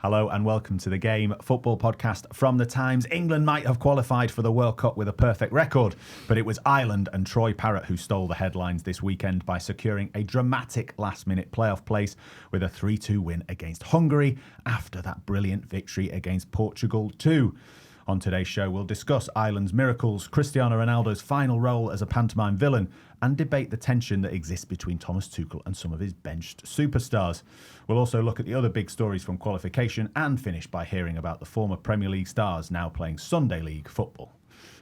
Hello and welcome to The Game football podcast from The Times. England might have qualified for the World Cup with a perfect record, but it was Ireland and Troy Parrot who stole the headlines this weekend by securing a dramatic last-minute playoff place with a 3-2 win against Hungary after that brilliant victory against Portugal too. On today's show, we'll discuss Ireland's miracles, Cristiano Ronaldo's final role as a pantomime villain, and debate the tension that exists between Thomas Tuchel and some of his benched superstars. We'll also look at the other big stories from qualification and finish by hearing about the former Premier League stars now playing Sunday League football.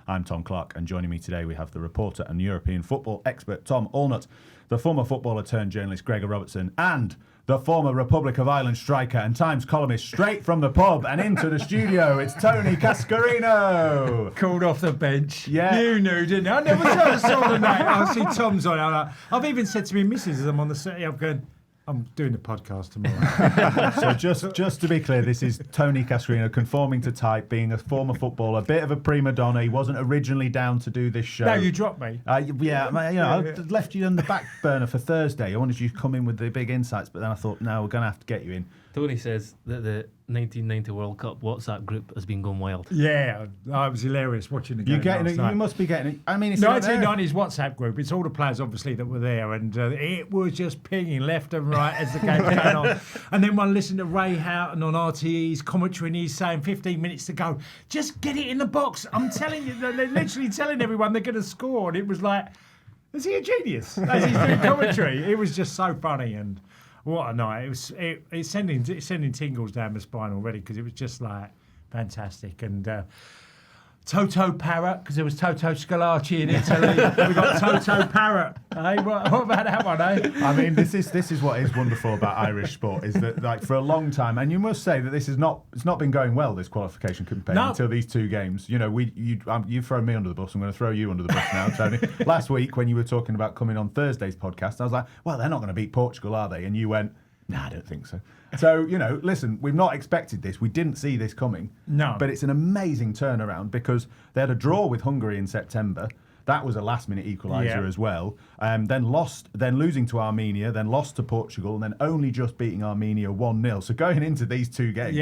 I'm Tom Clark, and joining me today we have the reporter and European football expert Tom Allnutt, the former footballer turned journalist Gregor Robertson, and the former Republic of Ireland striker and Times columnist straight from the pub and into the studio. It's Tony Cascarino. Called off the bench. Yeah. You knew, didn't you? I never saw the night. I see Tom's on. I've even said to my missus as I'm on the set, I'm going, I'm doing the podcast tomorrow. So just to be clear, this is Tony Cascarino conforming to type, being a former footballer, a bit of a prima donna. He wasn't originally down to do this show. No, you dropped me. I left you on the back burner for Thursday. I wanted you to come in with the big insights, but then I thought, no, we're going to have to get you in. Tony says that the 1990 World Cup WhatsApp group has been going wild. Yeah, it was hilarious watching the game. You must be getting it. I mean, it's 1990s WhatsApp group. It's all the players, obviously, that were there, and it was just pinging left and right as the game was going on. And then one listened to Ray Houghton on RTE's commentary, and he's saying 15 minutes to go. Just get it in the box. I'm telling you, they're literally telling everyone they're going to score, and it was like, is he a genius? As he's doing commentary, it was just so funny and. What a night! It's sending tingles down my spine already because it was just like fantastic. And Toto Parrot, because there was Toto Scalacci in Italy. We got Toto Parrot. Hey, what about that one? I mean, this is what is wonderful about Irish sport is that, like, for a long time, and you must say that it's not been going well, this qualification campaign until these two games. You know, you've thrown me under the bus. I'm going to throw you under the bus now, Tony. Last week when you were talking about coming on Thursday's podcast, I was like, well, they're not going to beat Portugal, are they? And you went, nah, I don't think so. So, you know, listen, we've not expected this. We didn't see this coming. No. But it's an amazing turnaround because they had a draw with Hungary in September. That was a last-minute equaliser as well. Then losing to Armenia, then lost to Portugal, and then only just beating Armenia 1-0. So going into these two games,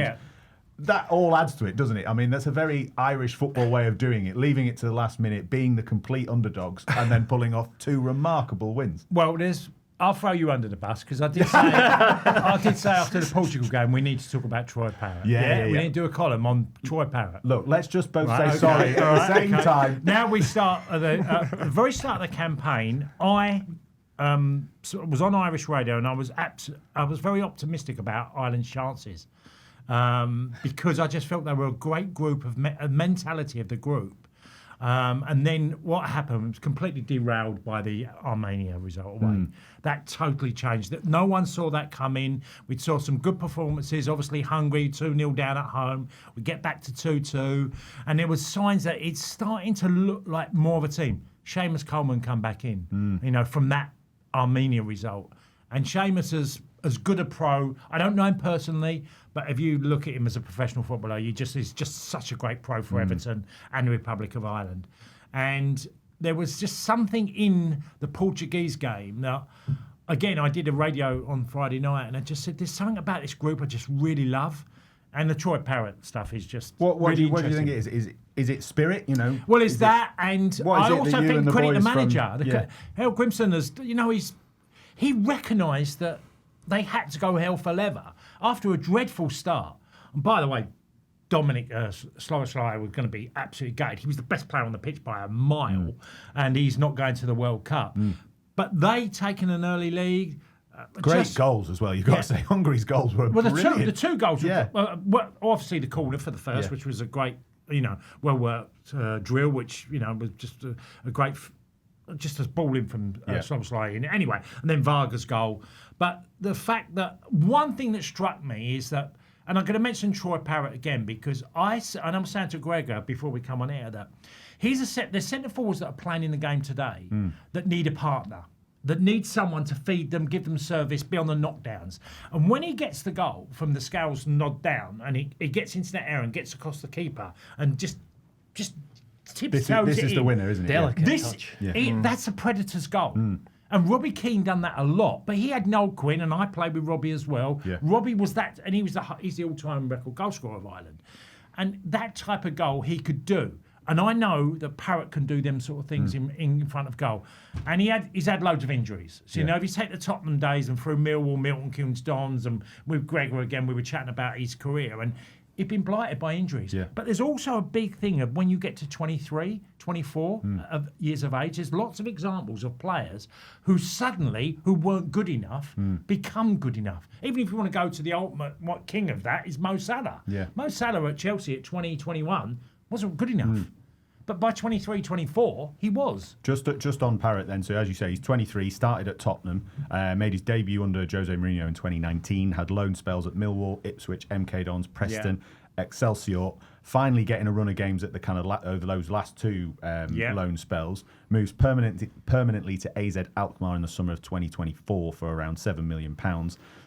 that all adds to it, doesn't it? I mean, that's a very Irish football way of doing it, leaving it to the last minute, being the complete underdogs, and then pulling off two remarkable wins. Well, I'll throw you under the bus because I did say after the Portugal game we need to talk about Troy Parrot. Yeah. We need to do a column on Troy Parrot. Look, let's just both say sorry at the same time. Now we start at the very start of the campaign. I was on Irish radio and I was very optimistic about Ireland's chances because I just felt they were a great group of mentality of the group. And then what happened was completely derailed by the Armenia result away. That totally changed. That no one saw that coming. We saw some good performances. Obviously, Hungary 2-0 down at home. We get back to 2-2, and there was signs that it's starting to look like more of a team. Seamus Coleman come back in, from that Armenia result, and Seamus is as good a pro. I don't know him personally, but if you look at him as a professional footballer, he's just such a great pro for Everton and the Republic of Ireland. And there was just something in the Portuguese game that, again, I did a radio on Friday night, and I just said, there's something about this group I just really love. And the Troy Parrot stuff is just what really do you think it is? Is it spirit? You know. Well, it's that, and I also think credit the manager. Hal Grimson has, he recognised that they had to go hell for leather after a dreadful start. And by the way, Dominic Szoboszlai was going to be absolutely gutted. He was the best player on the pitch by a mile, and he's not going to the World Cup. But they taken an early lead. Great goals as well, you've got to say. Hungary's goals were brilliant. The two goals were obviously the corner for the first, which was a great, well-worked drill, which, was just a great... just as ball in from Szoboszlai in anyway, and then Vargas' goal. But the fact that one thing that struck me is that, and I'm going to mention Troy Parrot again because and I'm saying to Gregor before we come on air that there's centre forwards that are playing in the game today that need a partner, that need someone to feed them, give them service, be on the knockdowns. And when he gets the goal from the Scales nod down and he gets into that area and gets across the keeper and just This is the winner, isn't it? Delicate touch. That's a Predator's goal. And Robbie Keane done that a lot, but he had Noel Quinn, and I played with Robbie as well. Yeah. Robbie was that, and he's the all-time record goal scorer of Ireland. And that type of goal he could do. And I know that Parrot can do them sort of things in front of goal. And he's had loads of injuries. So, if you take the Tottenham days and through Millwall, Milton Keynes Dons, and with Gregor again, we were chatting about his career. And he'd been blighted by injuries. Yeah. But there's also a big thing of when you get to 23, 24 of years of age, there's lots of examples of players who suddenly, who weren't good enough, become good enough. Even if you want to go to the ultimate king of that is Mo Salah. Yeah. Mo Salah at Chelsea at 20, 21 wasn't good enough. But by 23, 24, he was. Just on Parrot then, so as you say, he's 23, started at Tottenham, made his debut under Jose Mourinho in 2019, had loan spells at Millwall, Ipswich, MK Dons, Preston, Excelsior, finally getting a run of games at the kind of over those last two loan spells, moves permanently to AZ Alkmaar in the summer of 2024 for around £7 million,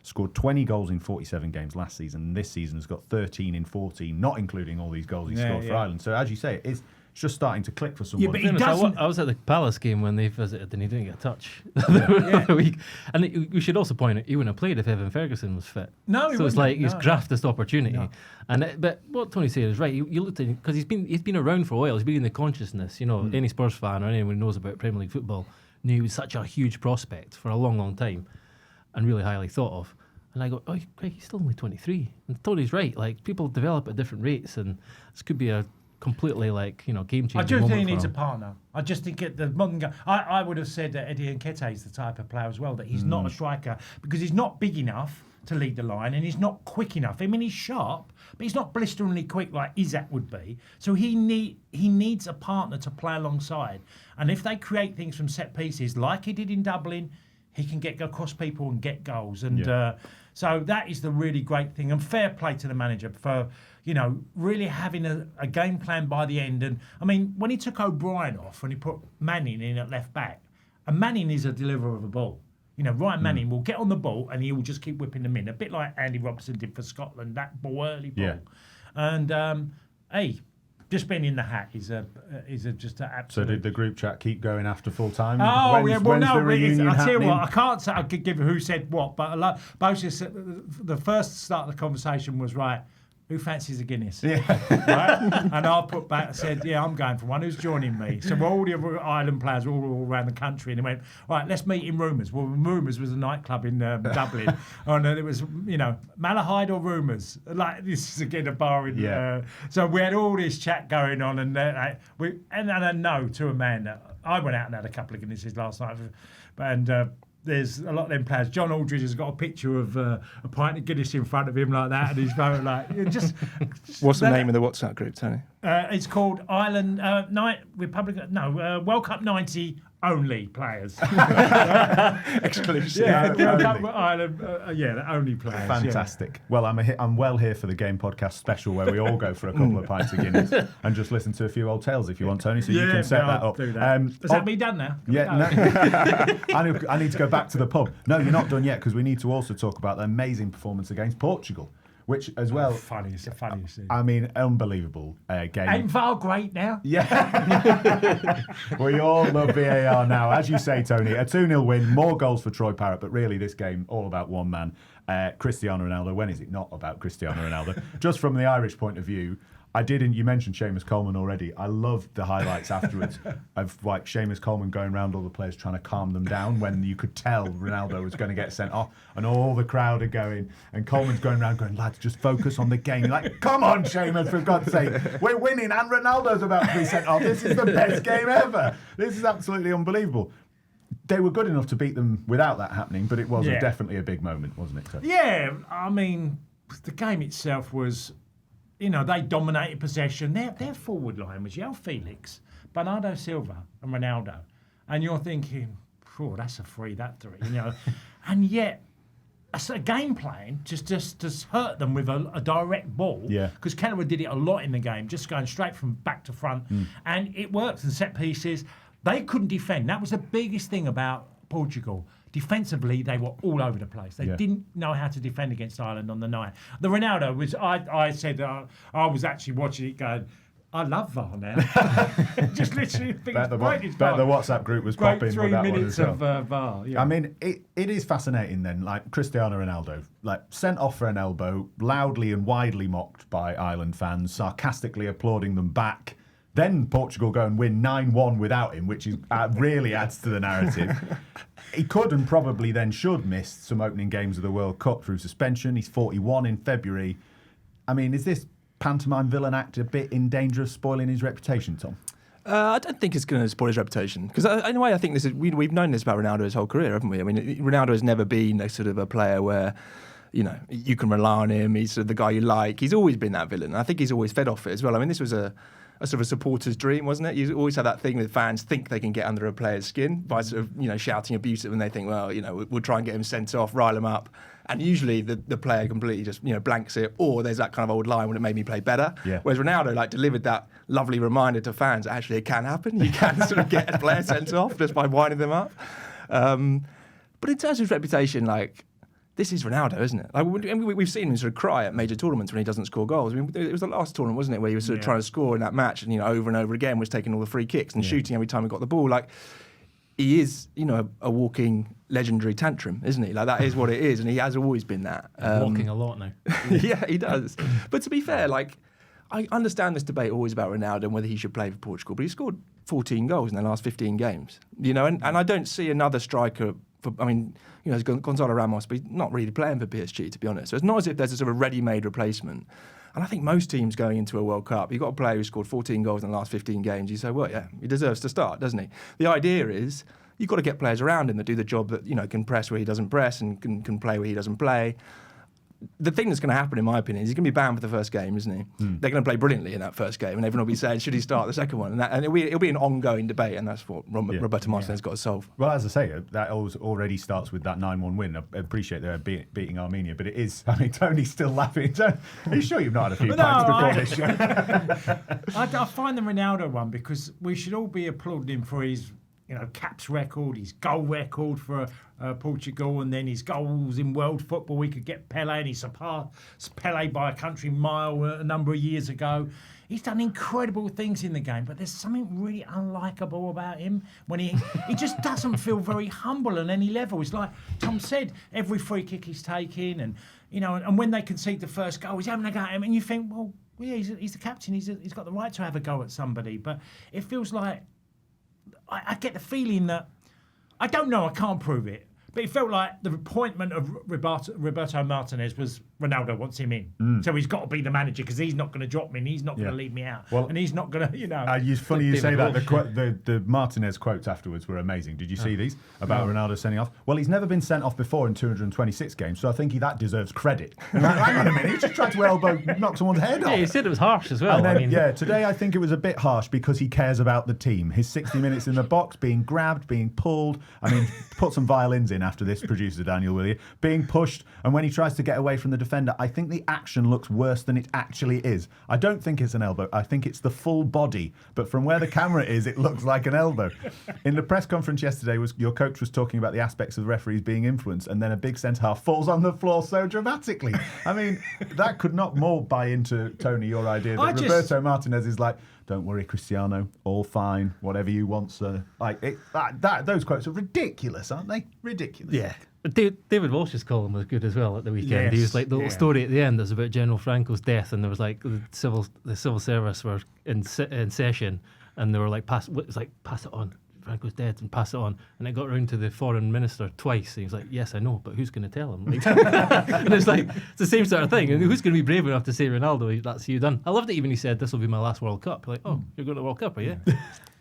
scored 20 goals in 47 games last season, and this season has got 13 in 14, not including all these goals he scored for Ireland. So as you say, it's just starting to click for someone. Yeah, but he doesn't. I was at the Palace game when they visited and he didn't get a touch the other week. And we should also point out, he wouldn't have played if Evan Ferguson was fit. No, he So it's wouldn't. like he's No. grafted this opportunity. No. But what Tony said is right. You looked at him, because he's been around for a while. He's been in the consciousness. Any Spurs fan or anyone who knows about Premier League football knew he was such a huge prospect for a long, long time and really highly thought of. And I go, oh, Craig, he's still only 23. And Tony's right. Like, people develop at different rates, and this could be a completely game-changing I do moment think he for needs a him. partner. I just think at the modern game, I would have said that Eddie Nketiah is the type of player as well, that he's not a striker because he's not big enough to lead the line and he's not quick enough. I mean, he's sharp, but he's not blisteringly quick like Isaac would be. So he needs a partner to play alongside. And if they create things from set pieces like he did in Dublin, he can get across people and get goals. And so that is the really great thing. And fair play to the manager for really having a game plan by the end. And I mean, when he took O'Brien off and he put Manning in at left back, and Manning is a deliverer of a ball. Ryan Manning will get on the ball and he will just keep whipping them in, a bit like Andy Robertson did for Scotland, that early ball. Yeah. And just being in the hat is just an absolute. So did the group chat keep going after full time? Oh, When's no. the reunion I tell you happening? what, I can't say I could give who said what, but both just the first start of the conversation was right. Who fancies a Guinness? Yeah. Right? And I put back and said, yeah, I'm going for one. Who's joining me? So all the other Ireland players were all around the country, and they went, right, let's meet in Rumours. Well, Rumours was a nightclub in Dublin, and it was, Malahide or Rumours. Like, this is again a bar in. So we had all this chat going on, and I know to a man that I went out and had a couple of Guinnesses last night, and. There's a lot of them players. John Aldridge has got a picture of a pint of Guinness in front of him like that, and he's going like, What's the name of the WhatsApp group, Tony? It's called Ireland World Cup 90 only players. Exclusive. World Cup Ireland, the only players. Fantastic. Well, I'm well here for the Game Podcast special where we all go for a couple of pints of Guinness and just listen to a few old tales if you want, Tony. So you can set that up. Do that. Has that been done now? I need to go back to the pub. No, you're not done yet because we need to also talk about the amazing performance against Portugal, which as well. Funniest thing. I mean, unbelievable game. Ain't VAR great now? Yeah. We all love VAR now. As you say, Tony, a 2-0 win, more goals for Troy Parrot, but really this game all about one man, Cristiano Ronaldo. When is it not about Cristiano Ronaldo? Just from the Irish point of view, you mentioned Seamus Coleman already. I loved the highlights afterwards of like Seamus Coleman going around all the players trying to calm them down when you could tell Ronaldo was going to get sent off and all the crowd are going and Coleman's going around going, lads, just focus on the game. You're like, come on, Seamus, for God's sake. We're winning and Ronaldo's about to be sent off. This is the best game ever. This is absolutely unbelievable. They were good enough to beat them without that happening, but it was definitely a big moment, wasn't it? So. Yeah, I mean, the game itself was... they dominated possession. Their forward line was João Felix, Bernardo Silva, and Ronaldo. And you're thinking, oh, that's a free, that three, And yet, a game plan just hurt them with a direct ball. Yeah. Because Canada did it a lot in the game, just going straight from back to front. And it worked. And set pieces, they couldn't defend. That was the biggest thing about Portugal. Defensively, they were all over the place. They didn't know how to defend against Ireland on the night. The Ronaldo was, I said, I was actually watching it going, I love VAR now. Just literally think Bet the it's great. WhatsApp group was Great popping 3 with that one minutes as well. of VAR. Yeah. I mean, it is fascinating then, like Cristiano Ronaldo, like sent off for an elbow, loudly and widely mocked by Ireland fans, sarcastically applauding them back. Then Portugal go and win 9-1 without him, which is really adds to the narrative. He could and probably then should miss some opening games of the World Cup through suspension. He's 41 in February. I mean, is this pantomime villain act a bit in danger of spoiling his reputation, Tom? I don't think it's going to spoil his reputation because, in a way, I think this is we've known this about Ronaldo his whole career, haven't we? I mean, Ronaldo has never been a sort of a player where, you know, you can rely on him. He's sort of the guy you like. He's always been that villain. And I think he's always fed off it as well. I mean, this was a sort of a supporter's dream, wasn't it? You always have that thing with fans think they can get under a player's skin by sort of, you know, shouting abuse at them, and they think, well, you know, we'll try and get him sent off, rile him up. And usually the player completely just, you know, blanks it, or there's that kind of old line when it made me play better. Yeah. Whereas Ronaldo like delivered that lovely reminder to fans that actually it can happen. You can sort of get a player sent off just by winding them up. But in terms of his reputation, like, this is Ronaldo, isn't it? Like, we've seen him sort of cry at major tournaments when he doesn't score goals. I mean, it was the last tournament, wasn't it, where he was sort of trying to score in that match, and, you know, over and over again was taking all the free kicks and shooting every time he got the ball. Like, he is, you know, a walking legendary tantrum, isn't he? Like, that is what it is, and he has always been that. Walking a lot now. Yeah, he does. But to be fair, like, I understand this debate always about Ronaldo and whether he should play for Portugal, but he scored 14 goals in the last 15 games, you know, and I don't see another striker. I mean, you know, there's Gonzalo Ramos, but he's not really playing for PSG, to be honest. So it's not as if there's a sort of ready-made replacement. And I think most teams going into a World Cup, you've got a player who scored 14 goals in the last 15 games, you say, well, yeah, he deserves to start, doesn't he? The idea is you've got to get players around him that do the job that, you know, can press where he doesn't press and can play where he doesn't play. The thing that's going to happen, in my opinion, is he's going to be banned for the first game, isn't he? They're going to play brilliantly in that first game, and everyone will be saying, should he start the second one? And it'll be an ongoing debate, and that's what Roberto Martinez has got to solve. Well, as I say, that already starts with that 9-1 win. I appreciate they're beating Armenia, but it is, I mean, Tony's still laughing. Are you sure you've not had a few pints before this show? I find the Ronaldo one, because we should all be applauding him for his, you know, caps record, his goal record for Portugal, and then his goals in world football. He could get Pele, and he surpassed Pele by a country mile a number of years ago. He's done incredible things in the game, but there's something really unlikable about him when he just doesn't feel very humble on any level. It's like Tom said, every free kick he's taking, and, you know, and when they concede the first goal, he's having a go at him, and you think, well, yeah, he's the captain. He's got the right to have a go at somebody, but it feels like I get the feeling that, I don't know, I can't prove it, but it felt like the appointment of Roberto Martinez was Ronaldo wants him in. So he's got to be the manager, because he's not going to drop me, and he's not going to leave me out. Well, and he's not going to, you know. It's funny you say that. The Martinez quotes afterwards were amazing. Did you see these about Ronaldo sending off? Well, he's never been sent off before in 226 games, so I think that deserves credit. Hang on a minute, he just tried to knock someone's head off. Yeah, he said it was harsh as well. And then, today I think it was a bit harsh because he cares about the team. His 60 minutes in the box, being grabbed, being pulled. I mean, put some violins in after this, producer Daniel, will you? Being pushed, and when he tries to get away from the defender, I think the action looks worse than it actually is. I don't think it's an elbow. I think it's the full body. But from where the camera is, it looks like an elbow. In the press conference yesterday, your coach was talking about the aspects of the referees being influenced, and then a big centre-half falls on the floor so dramatically. I mean, that could not more buy into, Tony, your idea that Roberto Martinez is like, don't worry, Cristiano, all fine, whatever you want, sir. Like, those quotes are ridiculous, aren't they? Ridiculous. Yeah. David Walsh's column was good as well at the weekend. Yes. He was like, the little story at the end was about General Franco's death, and there was like the civil service were in session, and they were like, pass it on. Franco's dead, and pass it on. And it got round to the foreign minister twice. And he was like, yes, I know, but who's going to tell him? Like, and it's like, it's the same sort of thing. And who's going to be brave enough to say, Ronaldo, that's you done? I loved it even he said, this will be my last World Cup. Like, oh, you're going to the World Cup, are you?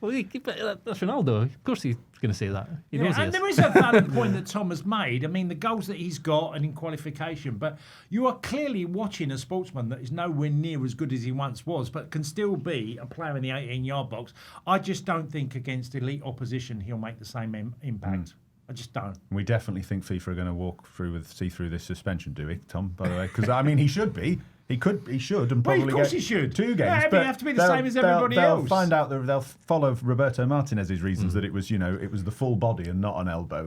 Well, that's Ronaldo. Of course he's going to say that. He knows and there is a valid point that Tom has made. I mean, the goals that he's got and in qualification, but you are clearly watching a sportsman that is nowhere near as good as he once was, but can still be a player in the 18-yard box. I just don't think against elite opposition he'll make the same impact. I just don't. We definitely think FIFA are going to see through this suspension, do we, Tom? By the way, because I mean, he should be. He should, and probably Of course get he should. 2 games. Yeah, but you have to be the same as everybody they'll else. find out that they'll follow Roberto Martinez's reasons that it was the full body and not an elbow.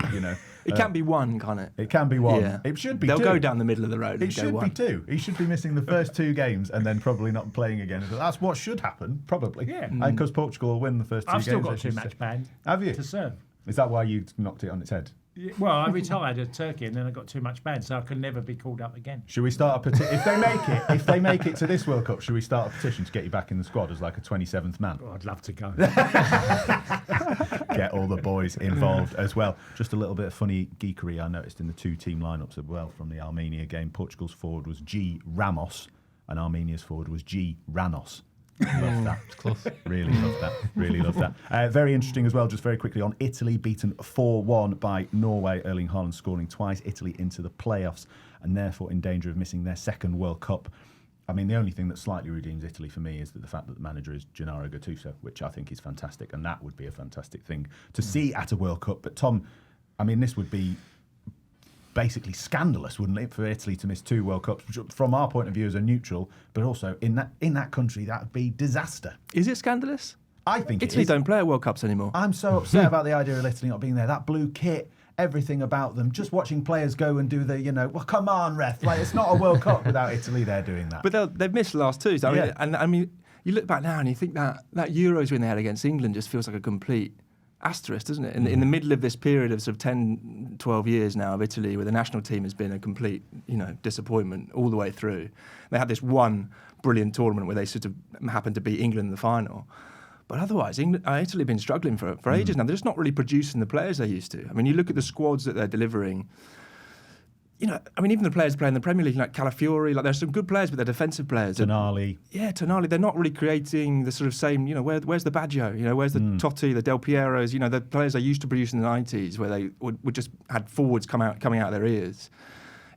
It can be one, can't it? It can be one. Yeah. It should be. They'll 2. go down the middle of the road. It should be 2. He should be missing the first 2 games and then probably not playing again. That's what should happen, probably. Yeah. Because Portugal will win the first 2 games. I've still got as 2 you match said. ban. Have you? To serve. Is that why you knocked it on its head? Well, I retired at Turkey and then I got too much ban, so I can never be called up again. Should we start a petition? If they make it to this World Cup, should we start a petition to get you back in the squad as like a 27th man? Oh, I'd love to go. Get all the boys involved as well. Just a little bit of funny geekery I noticed in the 2 team lineups as well from the Armenia game. Portugal's forward was G. Ramos and Armenia's forward was G. Ranos. Love that. It's close. Really love that. Really love that. Very interesting as well, just very quickly on Italy, beaten 4-1 by Norway. Erling Haaland scoring twice. Italy into the playoffs and therefore in danger of missing their 2nd World Cup. I mean, the only thing that slightly redeems Italy for me is that the fact that the manager is Gennaro Gattuso, which I think is fantastic, and that would be a fantastic thing to see at a World Cup. But Tom, I mean, this would be basically scandalous, wouldn't it, for Italy to miss 2 World Cups, which from our point of view as a neutral, but also in that country, that would be disaster. Is it scandalous? I think Italy it is. don't play at World Cups anymore. I'm so upset about the idea of Italy not being there. That blue kit, everything about them, just watching players go and do the, well, come on, ref. Like, it's not a World Cup without Italy there doing that. But they've missed the last 2. So I mean, you look back now and you think that Euros win they had against England just feels like a complete asterisk, doesn't it? In the middle of this period of sort of 10, 12 years now of Italy, where the national team has been a complete, disappointment all the way through. They had this one brilliant tournament where they sort of happened to beat England in the final. But otherwise, Italy have been struggling for ages now. They're just not really producing the players they used to. I mean, you look at the squads that they're delivering. Even the players playing in the Premier League, like Calafiori, like there's some good players, but they're defensive players. Tonali. Yeah, Tonali. They're not really creating the sort of same, where's the Baggio? Where's the Totti, the Del Pieros? The players they used to produce in the 90s, where they would just had forwards coming out of their ears.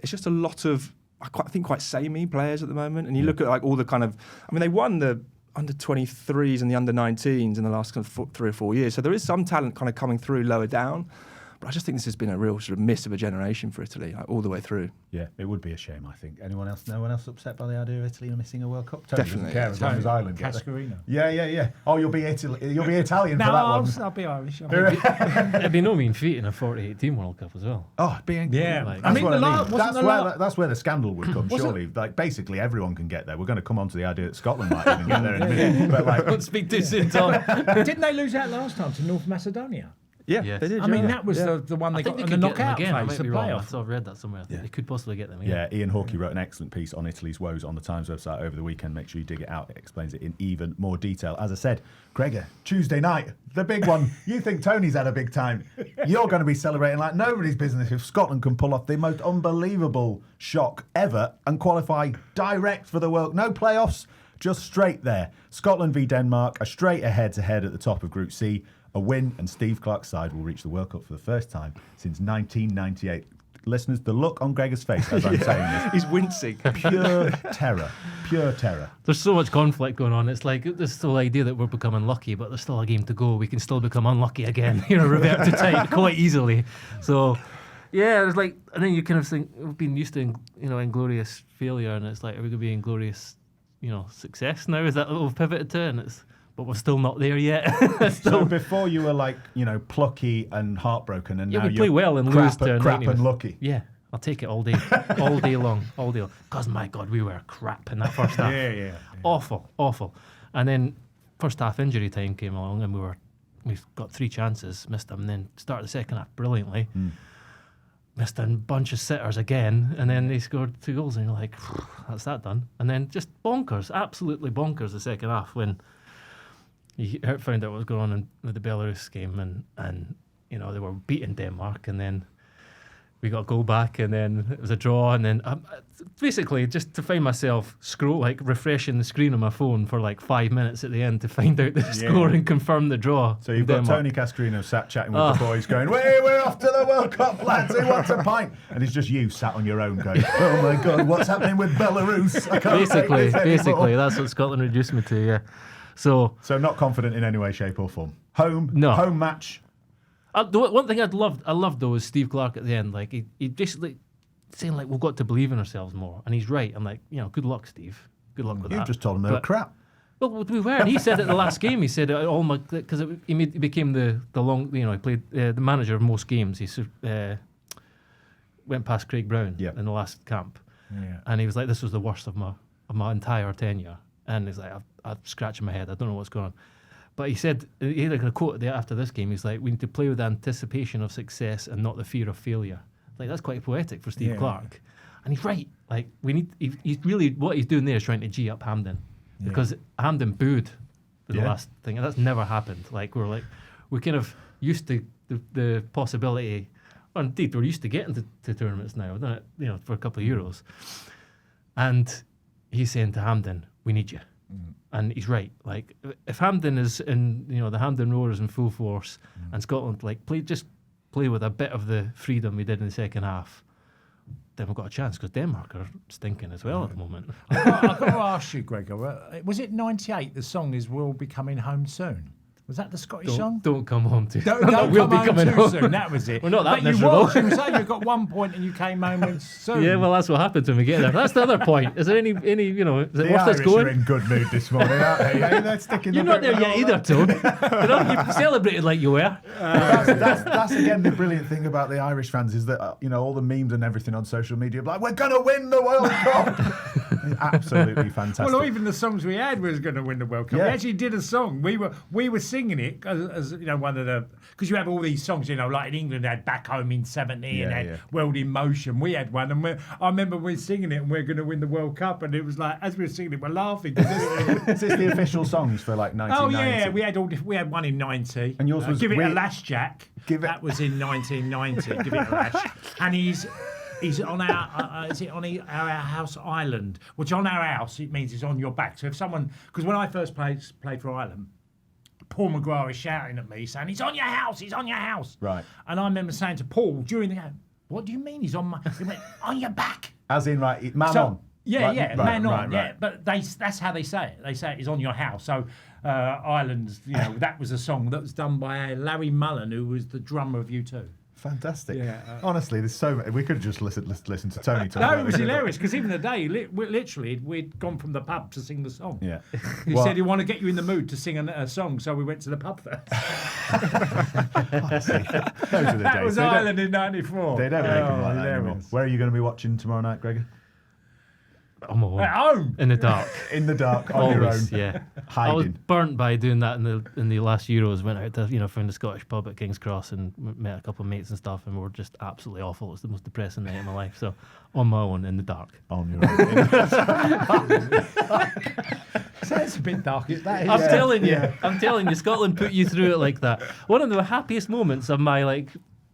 It's just a lot of, I think, quite samey players at the moment. And you look at like all the kind of, they won the under 23s and the under 19s in the last kind of 3 or 4 years. So there is some talent kind of coming through lower down. But I just think this has been a real sort of miss of a generation for Italy, like, all the way through. Yeah, it would be a shame, I think. No one else upset by the idea of Italy missing a World Cup? Tony Definitely. doesn't care as long as Ireland get there. Cascarino. Yeah. Oh, you'll be Italian for that one. I'll be Irish. It'd be no mean feat in a 48-team World Cup as well. Oh, being Yeah. That's where the scandal would come. Surely, like basically everyone can get there. We're going to come on to the idea that Scotland might even get there in a minute. But like, Don't speak too soon, Tom. Didn't they lose out last time to North Macedonia? Yeah, Yes. they did. I mean, that was the one they I think got they in the could get them knockout again. I phase, might the be wrong. playoff. I've read that somewhere. I think they could possibly get them again. yeah, Ian Hawkey wrote an excellent piece on Italy's woes on the Times website over the weekend. Make sure you dig it out. It explains it in even more detail. As I said, Gregor, Tuesday night, the big one. You think Tony's had a big time. You're going to be celebrating like nobody's business if Scotland can pull off the most unbelievable shock ever and qualify direct for the World. No playoffs, just straight there. Scotland v Denmark, a straight head-to-head at the top of Group C. A win, and Steve Clarke's side will reach the World Cup for the first time since 1998. Listeners, the look on Gregor's face as I'm saying this. He's wincing. Pure terror. Pure terror. There's so much conflict going on. It's like this whole idea that we're becoming lucky, but there's still a game to go. We can still become unlucky again. Revert to type quite easily. So, yeah, it's like, and then you kind of think we've been used to, inglorious failure, and it's like, are we going to be inglorious, success now? Is that what we've pivoted to? And but we're still not there yet. So before you were like, plucky and heartbroken, and now we you're play well and lose to crap 90 and lucky. Yeah, I'll take it all day, all day long. Because my God, we were crap in that first half. Yeah. Awful. And then first half injury time came along, and we've got 3 chances, missed them. And then started the second half brilliantly. Missed a bunch of sitters again, and then they scored 2 goals, and you're like, that's that done. And then just bonkers, absolutely bonkers the second half when you found out what was going on with the Belarus game, and they were beating Denmark, and then we got a goal back, and then it was a draw, and then basically just to find myself refreshing the screen on my phone for like 5 minutes at the end to find out the score and confirm the draw. So you've got Tony Cascarino sat chatting with the boys going, we're off to the World Cup, lads, who wants a pint? And it's just you sat on your own going, oh my God, what's happening with Belarus? I can't Basically, that's what Scotland reduced me to, yeah. So not confident in any way, shape or form. Home match. One thing I loved though was Steve Clarke at the end. Like he just like saying like we've got to believe in ourselves more, and he's right. I'm like, good luck, Steve. Good luck with that. You just told him they were crap. Well, we were. And he said at the last game, he said because he became the long. He played the manager of most games. He went past Craig Brown in the last camp, and he was like, "This was the worst of my entire tenure." And he's like, "I'm scratching my head. I don't know what's going on." But he said, he had a quote after this game. He's like, "We need to play with the anticipation of success and not the fear of failure." Like that's quite poetic for Steve Clarke, and he's right. Like he's really what he's doing there is trying to G up Hampden, because Hampden booed the last thing, and that's never happened. Like we're kind of used to the possibility. Well, indeed, we're used to getting to tournaments now. We've done it, for a couple of Euros, and he's saying to Hampden, "We need you." And he's right. Like if Hampden is in, the Hampden Roars in full force, and Scotland play with a bit of the freedom we did in the second half, then we've got a chance, because Denmark are stinking as well at the moment. I've got to ask you, Gregor, was it 98? The song is "We'll Be Coming Home Soon." Was that the Scottish song? Don't come home too. Don't we'll come be coming home too home soon. That was it. We're not that but miserable. You say you got 1 point and you came home with soon. Yeah, well, that's what happens when we get there. That's the other point. Is there any is it The worth us Irish going? are in good mood this morning, aren't they? They're sticking You're the not boot there and yet all either, that. Tone. You celebrated like you were. That's again the brilliant thing about the Irish fans is that all the memes and everything on social media, like we're gonna win the World Cup. Absolutely fantastic. Well, even the songs we had was going to win the World Cup. Yeah. We actually did a song. We were singing it as one of the, because you have all these songs, like in England they had Back Home in 70 and had World in Motion. We had one, and I remember we were singing it, and we're going to win the World Cup, and it was like as we were singing it, we're laughing. Is this the official songs for like 1990? Oh yeah, we had one in 90. And yours was Give It a Lash, Jack. That was in 1990. Give It a Lash, and he's on our our house island, which on our house it means it's on your back. So if someone, because when I first played for Ireland, Paul McGrath is shouting at me saying, "He's on your house, he's on your house." Right. And I remember saying to Paul during the game, "What do you mean he's on my?" He went, "On your back." As in, right, man on. Yeah, Right, man on. right. Yeah, but that's how they say it. They say it is on your house. So Ireland's, that was a song that was done by Larry Mullen, who was the drummer of U2. Fantastic. Yeah, honestly, there's so many. We could have just listened to Tony talk. No, about it was this. hilarious because even the day, literally, we'd gone from the pub to sing the song. Yeah. He said he wanted to get you in the mood to sing a song, so we went to the pub first. Honestly, those are the That days. was Ireland in '94. They don't make them like that anymore. hilarious. Where are you going to be watching tomorrow night, Gregor? On my own. At home. In the dark. In the dark, on your own, Always, yeah. I was hiding. burnt by doing that in the last Euros. Went out to found a Scottish pub at King's Cross and met a couple of mates and stuff, and we were just absolutely awful. It's the most depressing night of my life. So on my own in the dark. On your own. So it's a bit dark. That is. I'm telling you, Scotland put you through it like that. One of the happiest moments of my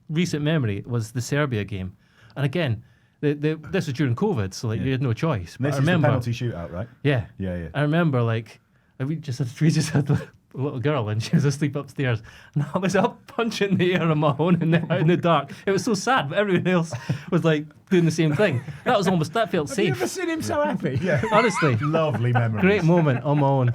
recent memory was the Serbia game, and again. This was during COVID, so you had no choice. But This I is the remember, penalty shootout, right? Yeah. Yeah. I remember we just had a little girl and she was asleep upstairs, and I was up punching the air on my own in the dark. It was so sad, but everyone else was doing the same thing. That felt Have safe. you ever seen him so happy? Yeah. Honestly, Lovely memories. great moment on my own.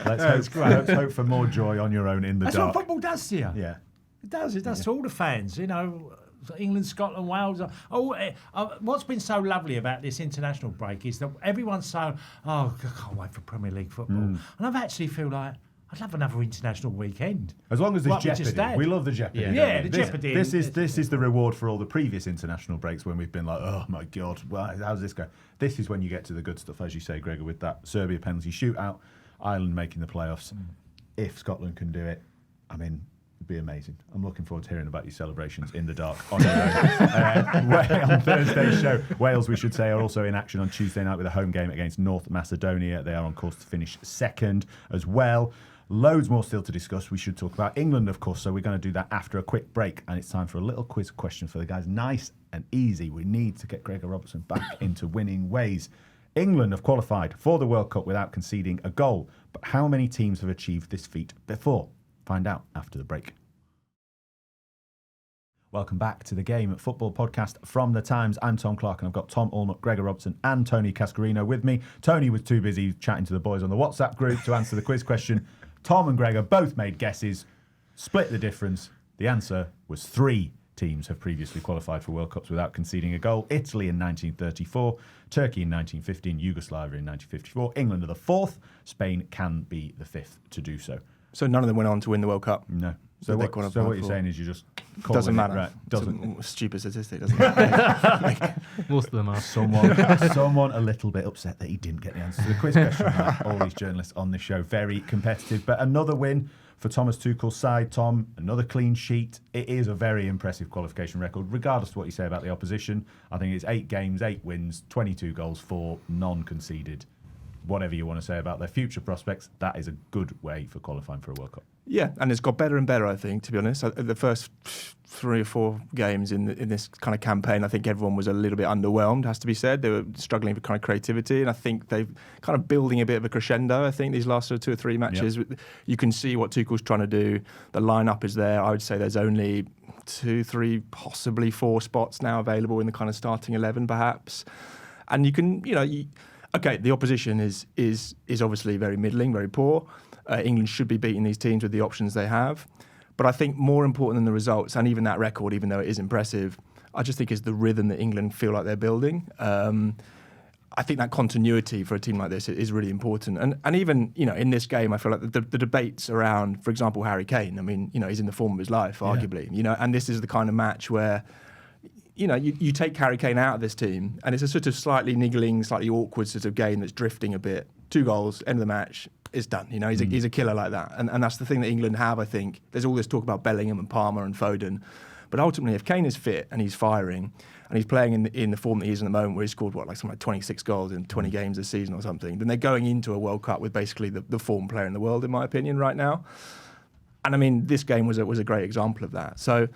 Let's hope for more joy on your own in the That's dark. what football does to you. Yeah. It does. It does to all the fans. England, Scotland, Wales. What's been so lovely about this international break is that everyone's so, I can't wait for Premier League football. And I've actually feel like I'd love another international weekend. As long as there's Like we just jeopardy. had. We love the jeopardy. Yeah. don't Yeah, we? the jeopardy. This is the reward for all the previous international breaks when we've been like, oh my God, how's this go? This is when you get to the good stuff, as you say, Gregor, with that Serbia penalty shootout, Ireland making the playoffs. If Scotland can do it, it'd be amazing. I'm looking forward to hearing about your celebrations in the dark on your own. On Thursday's show, Wales, we should say, are also in action on Tuesday night with a home game against North Macedonia. They are on course to finish second as well. Loads more still to discuss. We should talk about England, of course, so we're going to do that after a quick break, and it's time for a little quiz question for the guys. Nice and easy. We need to get Gregor Robertson back into winning ways. England have qualified for the World Cup without conceding a goal, but how many teams have achieved this feat before? Find out after the break. Welcome back to the Game Football Podcast from The Times. I'm Tom Clark, and I've got Tom Allnutt, Gregor Robertson and Tony Cascarino with me. Tony was too busy chatting to the boys on the WhatsApp group to answer the quiz question. Tom and Gregor both made guesses. Split the difference. The answer was 3 teams have previously qualified for World Cups without conceding a goal. Italy in 1934, Turkey in 1915, Yugoslavia in 1954. England are the 4th. Spain can be the 5th to do so. So none of them went on to win the World Cup. No. So what you're saying is you just doesn't matter. Right. Doesn't. It's a stupid statistic, doesn't it? Most of them are. Someone a little bit upset that he didn't get the answer to the quiz question. Right? All these journalists on this show, very competitive. But another win for Thomas Tuchel's side. Tom, another clean sheet. It is a very impressive qualification record, regardless of what you say about the opposition. I think it's 8 games, 8 wins, 22 goals, 4 non-conceded. Whatever you want to say about their future prospects, that is a good way for qualifying for a World Cup. Yeah, and it's got better and better, I think, to be honest. The first 3 or 4 games in this kind of campaign, I think everyone was a little bit underwhelmed, has to be said. They were struggling for kind of creativity, and I think they've kind of building a bit of a crescendo, I think, these last 2 or 3 matches. Yep. You can see what Tuchel's trying to do. The lineup is there. I would say there's only 2, 3, possibly 4 spots now available in the kind of starting 11, perhaps. And you can, okay, the opposition is obviously very middling, very poor. England should be beating these teams with the options they have. But I think more important than the results, and even that record, even though it is impressive, I just think is the rhythm that England feel like they're building. I think that continuity for a team like this is really important. And even, in this game, I feel like the debates around, for example, Harry Kane, I mean, he's in the form of his life, arguably. And this is the kind of match where you take Harry Kane out of this team, and it's a sort of slightly niggling, slightly awkward sort of game that's drifting a bit. 2 goals, end of the match, it's done. He's a killer like that. And that's the thing that England have, I think. There's all this talk about Bellingham and Palmer and Foden. But ultimately, if Kane is fit and he's firing, and he's playing in the form that he is in the moment, where he's scored, something like 26 goals in 20 games this season or something, then they're going into a World Cup with basically the form player in the world, in my opinion, right now. And I mean, this game was a great example of that. So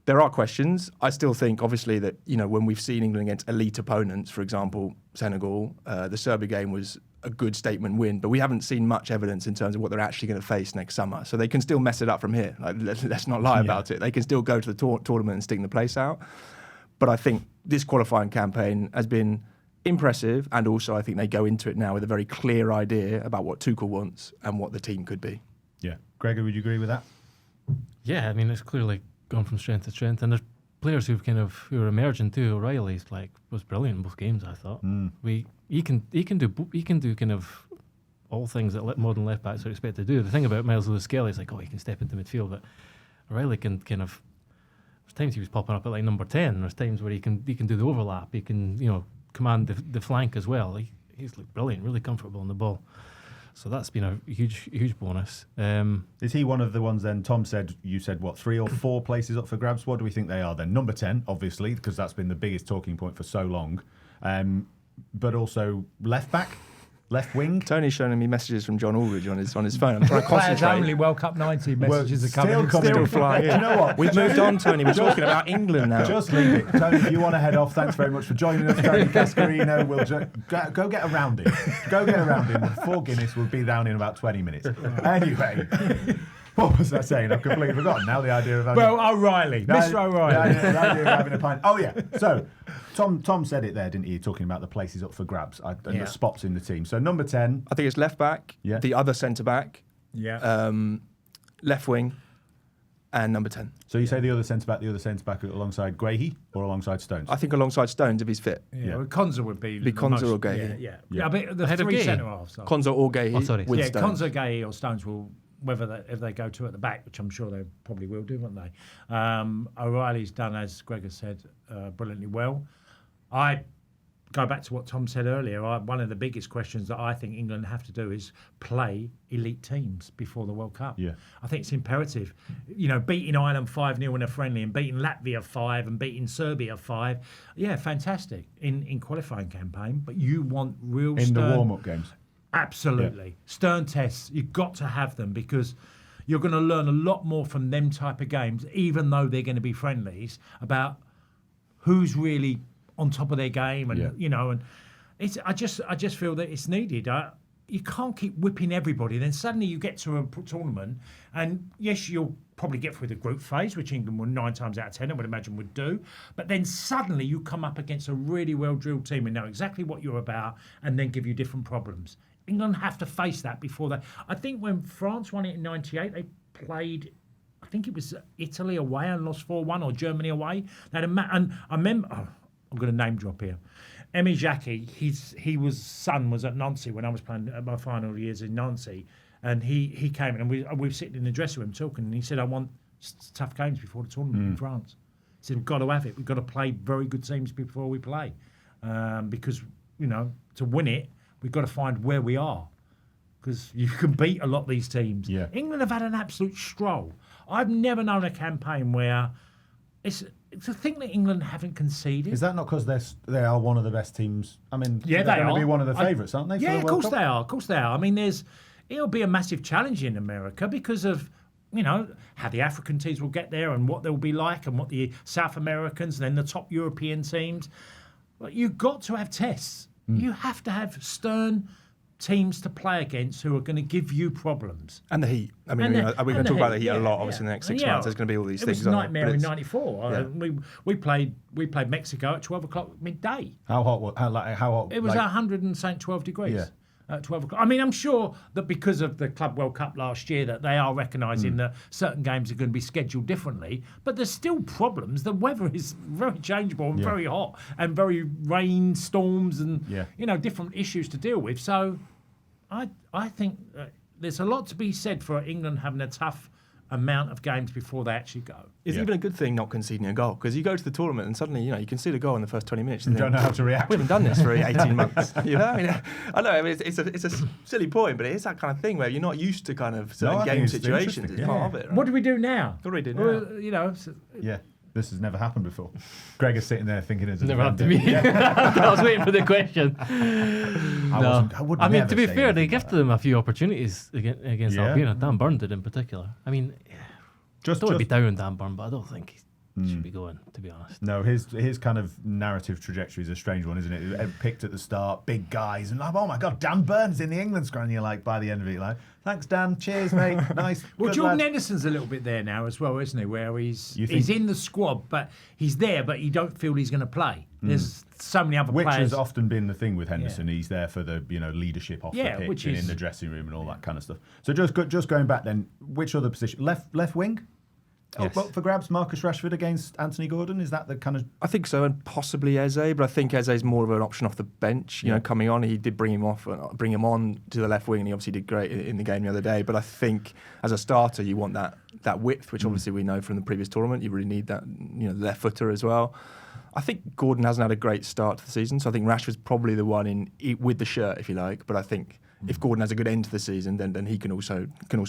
there are questions. I still think, obviously, that when we've seen England against elite opponents, for example, Senegal, the Serbia game was a good statement win, but we haven't seen much evidence in terms of what they're actually going to face next summer. So they can still mess it up from here. Let's not lie about it. They can still go to the tournament and sting the place out. But I think this qualifying campaign has been impressive, and also I think they go into it now with a very clear idea about what Tuchel wants and what the team could be. Yeah. Gregor, would you agree with that? Yeah, I mean, it's clearly gone from strength to strength, and there's players who are emerging too. O'Reilly's was brilliant in both games, I thought. He can do kind of all things that modern left backs are expected to do. The thing about Miles Lewis-Skelly is he can step into midfield, but O'Reilly can kind of. There's times he was popping up at number 10. There's times where he can do the overlap. He can command the flank as well. He's looked brilliant, really comfortable on the ball. So that's been a huge bonus. Is he one of the ones then? Tom said, you said, 3 or 4 places up for grabs? What do we think they are then? Number 10, obviously, because that's been the biggest talking point for so long. But also left back, left wing. Tony's showing me messages from John Aldridge on his phone. I'm trying to concentrate. Only World Cup 90 messages are coming. Still flying. You know what? We've moved on, Tony. We're talking about England now. Just leave it. Tony, if you want to head off, thanks very much for joining us. Tony Cascarino, we'll go get around him. Go get around him. 4 Guinness will be down in about 20 minutes. Anyway. What was I saying? I've completely forgotten now. The idea of having... O'Reilly. Mr. O'Reilly. The idea of having a pint. Oh, yeah. So, Tom said it there, didn't he? Talking about the places up for grabs and the spots in the team. So, number 10. I think it's left back, the other centre-back, left wing, and number 10. So, you say the other centre-back alongside Guehi or alongside Stones? I think alongside Stones if he's fit. Yeah. Well, Konza would be Konza or Guehi. Yeah. I mean, the 3 centre-halves. Konza or Guehi with Stones. Konza, Guehi or Stones will... if they go 2 at the back, which I'm sure they probably will do, won't they? O'Reilly's done, as Gregor said, brilliantly well. I go back to what Tom said earlier. One of the biggest questions that I think England have to do is play elite teams before the World Cup. Yeah. I think it's imperative. Beating Ireland 5-0 in a friendly and beating Latvia 5 and beating Serbia 5. Yeah, fantastic in qualifying campaign. But you want real in the warm-up games. Absolutely. Yeah. Stern tests, you've got to have them because you're going to learn a lot more from them type of games, even though they're going to be friendlies, about who's really on top of their game. And, and it's, I just feel that it's needed. You can't keep whipping everybody. Then suddenly you get to a tournament and, yes, you'll probably get through the group phase, which England will 9 times out of 10, I would imagine, would do. But then suddenly you come up against a really well-drilled team and know exactly what you're about and then give you different problems. England have to face that before they... I think when France won it in 98, they played I think it was Italy away and lost 4-1, or Germany away. They had and I remember, I'm going to name drop here. Emi Jackie, his son was at Nancy when I was playing my final years in Nancy, and he came in and we were sitting in the dressing room talking, and he said, I want tough games before the tournament in France. He said, we've got to have it. We've got to play very good teams before we play, because, to win it, we've got to find where we are, because you can beat a lot of these teams. Yeah. England have had an absolute stroll. I've never known a campaign where it's to think that England haven't conceded. Is that not because they are one of the best teams? I mean, Yeah, they're they going to are. be one of the favourites, aren't they? Yeah, for of the World course Cup? they are. Of course they are. I mean, it'll be a massive challenge in America because of, how the African teams will get there and what they'll be like, and what the South Americans and then the top European teams. But you've got to have tests. You have to have stern teams to play against who are going to give you problems. And the heat. I mean, we're going to talk about the heat a lot. Obviously, in the next 6 months, there's going to be all these things. It was a nightmare in But '94. yeah. We played Mexico at 12 o'clock midday. How hot? How hot? It was 112 degrees. Yeah. At 12 o'clock. I mean, I'm sure that because of the Club World Cup last year that they are recognising that certain games are going to be scheduled differently, but there's still problems. The weather is very changeable and very hot and very rain, storms and, different issues to deal with. So I think there's a lot to be said for England having a tough amount of games before they actually go. It's even a good thing not conceding a goal, because you go to the tournament and suddenly, you concede a goal in the first 20 minutes. You don't know how to react. We haven't done this for 18 months. I know. I mean, it's a silly point, but it is that kind of thing where you're not used to kind of certain I think game it's situations. interesting, It's part of it. Right? What do we do now? What do we do now? Well, Yeah. This has never happened before. Greg is sitting there thinking it's Never happened to me. I was waiting for the question. I would I mean, never to be say fair, they anything gave like them a few opportunities against Yeah. Albania. Dan Burn did in particular. I mean, Just, don't want to just be down on Dan Burn, but I don't think he should be going, to be honest. no, his kind of narrative trajectory is a strange one, isn't it? It picked at the start, big guys, and oh my God, Dan Burns in the England squad. And you're like, by the end of it, you're like, thanks, Dan. Cheers, mate. Nice. Well, Good Jordan lad." Henderson's a little bit there now as well, isn't he? Where he's You think- in the squad, but he's there, but you don't feel he's going to play. There's so many other Which players. has often been the thing with Henderson. He's there for the leadership off the pitch which and is- in the dressing room and all that kind of stuff. So just going back then, which other position? Left wing? Yes. Up for grabs, Marcus Rashford against Anthony Gordon? Is that the kind of... I think so, and possibly Eze, but I think Eze is more of an option off the bench. You know, coming on, he did bring him on to the left wing, and he obviously did great in the game the other day. But I think as a starter, you want that width, which obviously we know from the previous tournament. You really need that, left footer as well. I think Gordon hasn't had a great start to the season, so I think Rashford's probably the one with the shirt, if you like. But I think if Gordon has a good end to the season, then he can also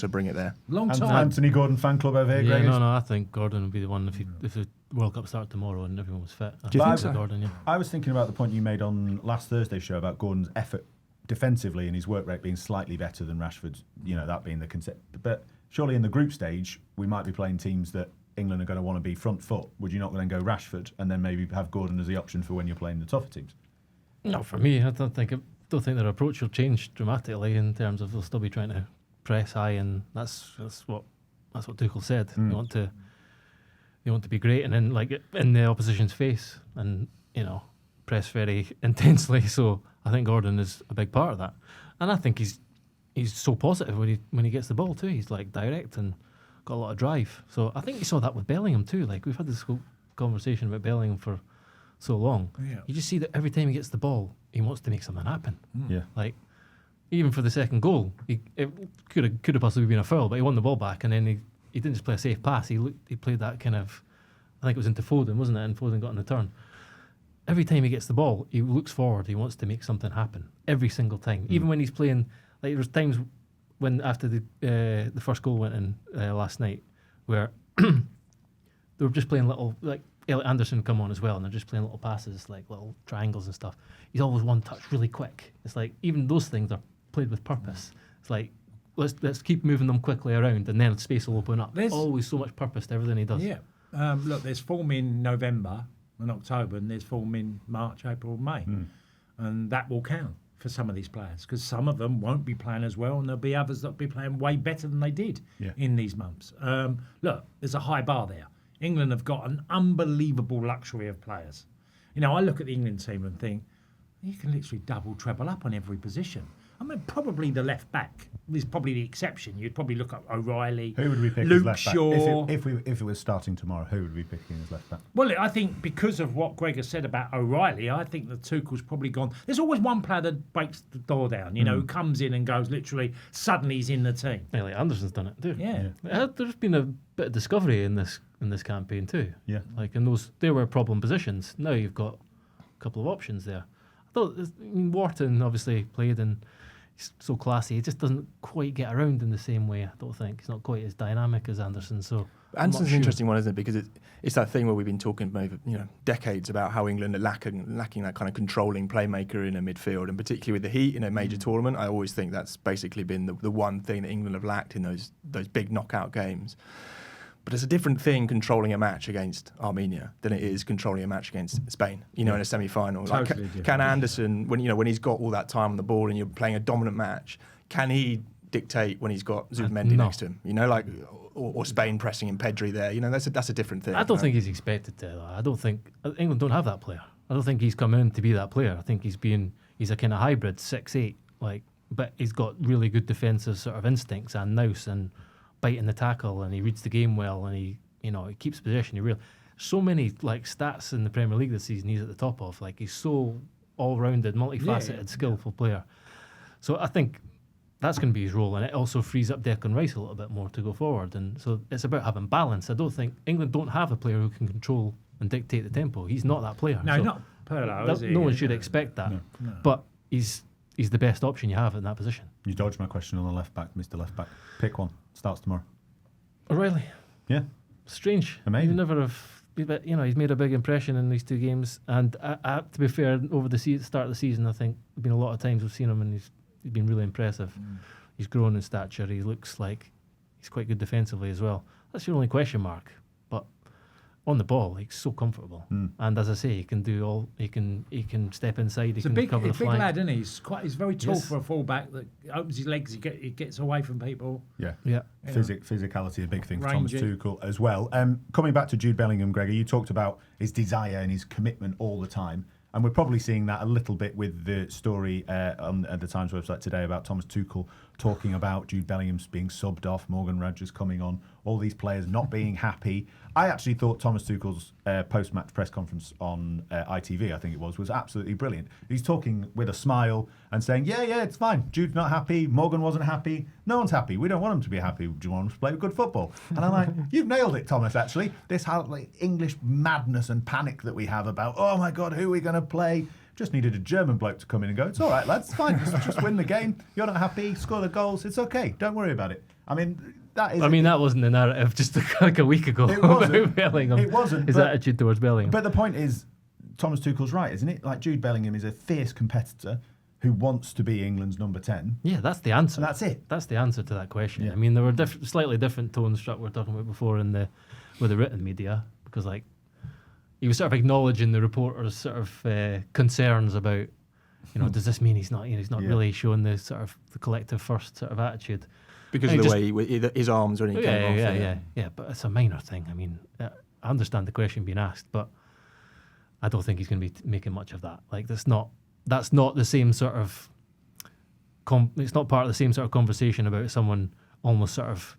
bring it there. Long time. Anthony Gordon fan club over here, Yeah, Greg? no, I think Gordon would be the one if the World Cup started tomorrow and everyone was fit. Do you think so? so? Gordon, yeah. I was thinking about the point you made on last Thursday's show about Gordon's effort defensively and his work rate being slightly better than Rashford's, that being the concept. But surely in the group stage, we might be playing teams that England are going to want to be front foot. Would you not then go Rashford and then maybe have Gordon as the option for when you're playing the tougher teams? No, for me, I don't think their approach will change dramatically in terms of they'll still be trying to press high, and that's what Tuchel said. They want to be great and then like in the opposition's face and press very intensely. So I think Gordon is a big part of that, and I think he's so positive when he gets the ball too. He's like direct and got a lot of drive. So I think you saw that with Bellingham too. Like we've had this whole conversation about Bellingham for so long. Yeah. You just see that every time he gets the ball, he wants to make something happen. Yeah. Like even for the second goal, it could have possibly been a foul, but he won the ball back, and then he didn't just play a safe pass. He played that kind of, I think it was into Foden, wasn't it? And Foden got in the turn. Every time he gets the ball, he looks forward. He wants to make something happen every single time. Even when he's playing, like there was times when after the first goal went in last night, where they were just playing little, like Elliot Anderson come on as well, and they're just playing little passes, like little triangles and stuff. He's always one touch really quick. It's like even those things are played with purpose. It's like let's keep moving them quickly around, and then space will open up. There's always so much purpose to everything he does. Yeah. Look, there's form in November and October, and there's form in March, April, May, and that will count for some of these players, because some of them won't be playing as well, and there'll be others that'll be playing way better than they did in these months. Look, there's a high bar there. England have got an unbelievable luxury of players. I look at the England team and think, you can literally double, treble up on every position. I mean, probably the left back is probably the exception. You'd probably look up O'Reilly. Who would we pick Luke as left back? Shaw. If it was starting tomorrow, who would we be picking as left back? Well, I think because of what Greg has said about O'Reilly, I think that Tuchel's probably gone. There's always one player that breaks the door down, who comes in and goes literally, suddenly he's in the team. Yeah, like Anderson's done it too. Yeah. There's been a bit of discovery in this campaign too. Yeah. Like in those, there were problem positions. Now you've got a couple of options there. Wharton obviously played and he's so classy. He just doesn't quite get around in the same way. I don't think he's not quite as dynamic as Anderson. So Anderson's an interesting one, isn't it? Because it's that thing where we've been talking over decades about how England are lacking that kind of controlling playmaker in a midfield, and particularly with the heat in a major tournament. I always think that's basically been the one thing that England have lacked in those big knockout games. But it's a different thing controlling a match against Armenia than it is controlling a match against Spain, in a semi-final. Totally like, different. can Anderson, when he's got all that time on the ball and you're playing a dominant match, can he dictate when he's got Zubimendi No. next to him? Or Spain pressing in Pedri there. That's a different thing. I don't think he's expected to. I don't think England don't have that player. I don't think he's come in to be that player. I think he's a kind of hybrid 6'8", but he's got really good defensive sort of instincts and nous and biting the tackle, and he reads the game well, and he keeps possession. So many stats in the Premier League this season he's at the top of. He's so all-rounded, multifaceted, skillful player. So I think that's going to be his role, and it also frees up Declan Rice a little bit more to go forward. And so it's about having balance. I don't think England don't have a player who can control and dictate the tempo. He's not that player. No, so not Perlo, is he? no one should expect that. No. But he's the best option you have in that position. You dodged my question on the left back, Mr. Left Back. Pick one. Starts tomorrow. O'Reilly. Yeah. Strange. Amazing. He'd never have. But he's made a big impression in these two games. And to be fair, over the start of the season, I think there's been a lot of times we've seen him, and he's been really impressive. He's grown in stature. He looks like he's quite good defensively as well. That's your only question mark. But on the ball, he's so comfortable. And as I say, he can do all. He can step inside. He's he a can cover the big flank. lad, isn't he? He's very tall Yes. for a fullback that opens his legs. He gets away from people. Yeah. Yeah. Physicality, a big thing for Thomas Rangy. Tuchel as well. Coming back to Jude Bellingham, Gregor, you talked about his desire and his commitment all the time. And we're probably seeing that a little bit with the story on the Times website today about Thomas Tuchel talking about Jude Bellingham being subbed off, Morgan Rogers coming on, all these players not being happy. I actually thought Thomas Tuchel's post-match press conference on ITV, I think it was absolutely brilliant. He's talking with a smile and saying, yeah, it's fine. Jude's not happy. Morgan wasn't happy. No one's happy. We don't want him to be happy. Do you want him to play good football? And I'm like, you've nailed it, Thomas, actually. This English madness and panic that we have about, oh my God, who are we going to play? Just needed a German bloke to come in and go, it's all right, lads, it's fine. Just win the game. You're not happy, score the goals. It's okay. Don't worry about it. I mean, that wasn't the narrative just a week ago about Bellingham. It wasn't. His attitude towards Bellingham. But the point is, Thomas Tuchel's right, isn't it? Jude Bellingham is a fierce competitor who wants to be England's number 10. Yeah, that's the answer. And that's it. That's the answer to that question. Yeah. I mean, there were slightly different tones struck we were talking about before with the written media, because he was sort of acknowledging the reporters' sort of concerns about, does this mean he's not really showing the sort of the collective first sort of attitude? Because of the way his arms when he came off. Yeah, but it's a minor thing. I mean, I understand the question being asked, but I don't think he's going to be making much of that. That's not the same sort of. It's not part of the same sort of conversation about someone almost sort of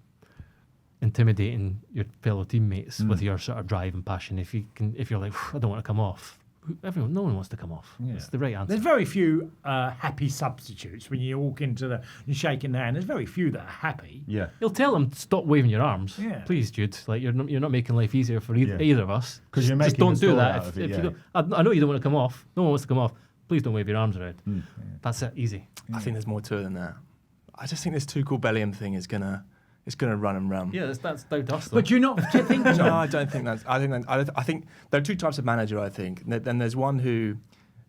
intimidating your fellow teammates with your sort of drive and passion. If you're like, I don't want to come off. No one wants to come off. Yeah. It's the right answer. There's very few happy substitutes when you walk into and shaking the hand. There's very few that are happy. Yeah. You'll tell them, stop waving your arms. Yeah. Please, Jude. You're not making life easier for either of us. 'Cause you're just making don't a do story that. out of it, If you don't, I know you don't want to come off. No one wants to come off. Please don't wave your arms around. That's it. Easy. I think there's more to it than that. I just think this Tuchel Bellingham thing is gonna run and run. Yeah, that's down to us. But do you not think so? No, I don't think that's. I think there are two types of manager. I think. Then there's one who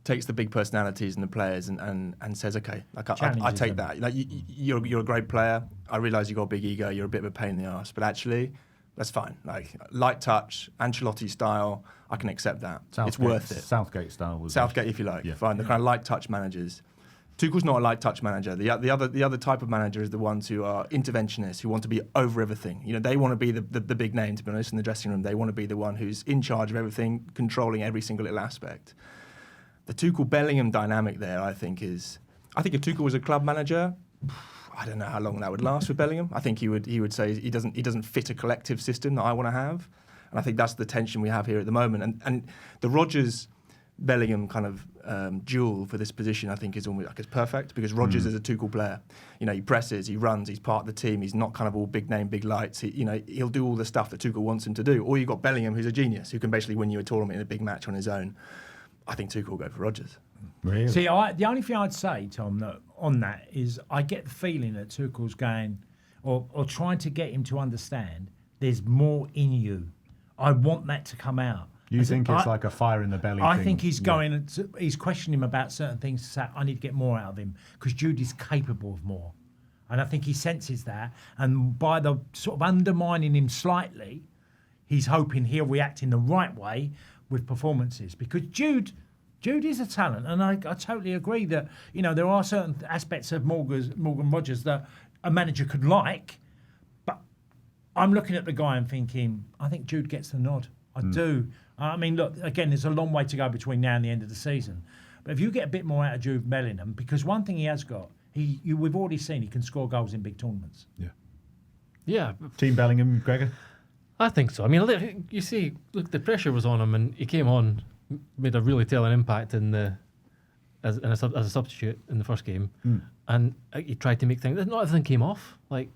takes the big personalities and the players and says, okay, I take that. You're a great player. I realise you've got a big ego. You're a bit of a pain in the arse, but actually, that's fine. Light touch, Ancelotti style. I can accept that. It's worth it. Southgate style was Southgate, if you like. Yeah. Fine. The kind of light touch managers. Tuchel's not a light touch manager. The other type of manager is the ones who are interventionists, who want to be over everything. They want to be the big name, to be honest, in the dressing room. They want to be the one who's in charge of everything, controlling every single little aspect. The Tuchel Bellingham dynamic there, I think, is. I think if Tuchel was a club manager, I don't know how long that would last with Bellingham. I think he would say he doesn't fit a collective system that I want to have, and I think that's the tension we have here at the moment. And the Rodgers Bellingham kind of duel for this position, I think, is almost like it's perfect because Rodgers is a Tuchel player. You know, he presses, he runs, he's part of the team. He's not kind of all big name, big lights. He'll do all the stuff that Tuchel wants him to do. Or you've got Bellingham, who's a genius, who can basically win you a tournament in a big match on his own. I think Tuchel will go for Rodgers. Really? See, the only thing I'd say, Tom, on that is I get the feeling that Tuchel's going or trying to get him to understand there's more in you. I want that to come out. You think it's like a fire in the belly I thing? think he's he's questioning him about certain things to say, I need to get more out of him because Jude is capable of more. And I think he senses that. And by the sort of undermining him slightly, he's hoping he'll react in the right way with performances. Because Jude is a talent. And I totally agree that, there are certain aspects of Morgan Rodgers that a manager could like. But I'm looking at the guy and thinking, I think Jude gets the nod. I do. I mean, look, again, there's a long way to go between now and the end of the season. But if you get a bit more out of Jude Bellingham, because one thing he has got, we've already seen he can score goals in big tournaments. Yeah. Yeah. Team Bellingham, Gregor? I think so. I mean, look, the pressure was on him, and he came on, made a really telling impact as a substitute in the first game, and he tried to make things. Not everything came off. Like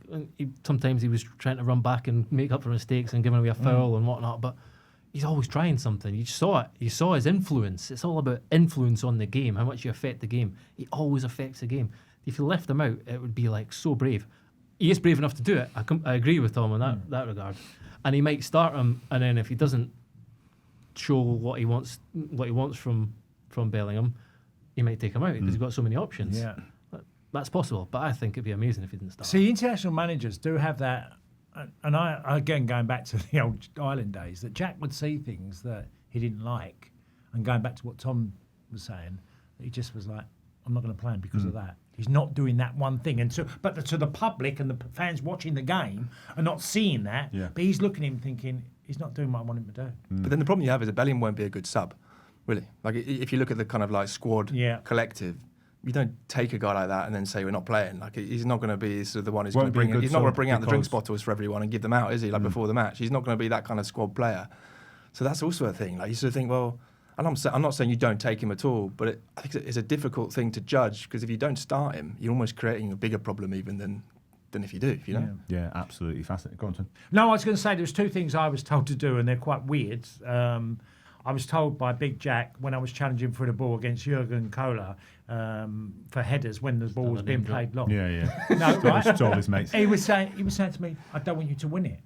sometimes he was trying to run back and make up for mistakes and giving away a foul and whatnot, but he's always trying something. You saw it. You saw his influence. It's all about influence on the game, how much you affect the game. He always affects the game. If you left him out, it would be like so brave. He is brave enough to do it. I agree with Tom in that regard. And he might start him, and then if he doesn't show what he wants from Bellingham, he might take him out because he's got so many options. Yeah, that's possible. But I think it'd be amazing if he didn't start. See, international managers do have that. And I, again, going back to the old Ireland days, that Jack would see things that he didn't like. And going back to what Tom was saying, he just was like, I'm not going to play him because of that. He's not doing that one thing. And but to the public and the fans watching the game are not seeing that. Yeah. But he's looking at him thinking, he's not doing what I want him to do. But then the problem you have is that Bellingham won't be a good sub, really. Like, if you look at the kind of like squad collective, you don't take a guy like that and then say we're not playing. Like, he's not going to be sort of the one who's going to bring. He's not going to bring out the drinks bottles for everyone and give them out, is he? Like before the match, he's not going to be that kind of squad player. So that's also a thing. Like, you sort of think, well, and I'm not saying you don't take him at all, but I think it's a difficult thing to judge because if you don't start him, you're almost creating a bigger problem even than if you do. You know? Yeah, absolutely fascinating. Go on, Tim. No, I was going to say there was two things I was told to do, and they're quite weird. I was told by Big Jack when I was challenging for the ball against Jurgen Kohler for headers when the ball was being played long. Yeah. No, right? Told his mates. He was saying to me, I don't want you to win it.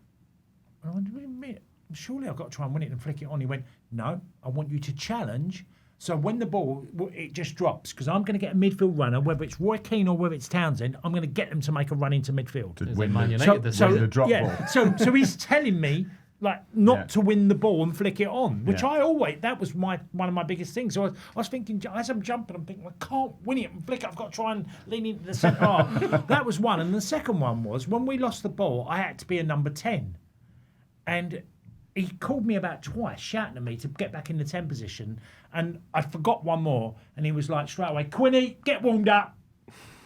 And I went, what do you mean? Surely I've got to try and win it and flick it on. He went, no, I want you to challenge. So when the ball, it just drops, because I'm going to get a midfield runner, whether it's Roy Keane or whether it's Townsend, I'm going to get them to make a run into midfield. To win Man United the drop ball. So he's telling me, like, not to win the ball and flick it on, which that was one of my biggest things. So I was thinking, as I'm jumping, I'm thinking, I can't win it and flick it. I've got to try and lean into the centre half. That was one. And the second one was, when we lost the ball, I had to be a number 10. And he called me about twice, shouting at me to get back in the 10 position. And I forgot one more. And he was like, straight away, Quinny, get warmed up.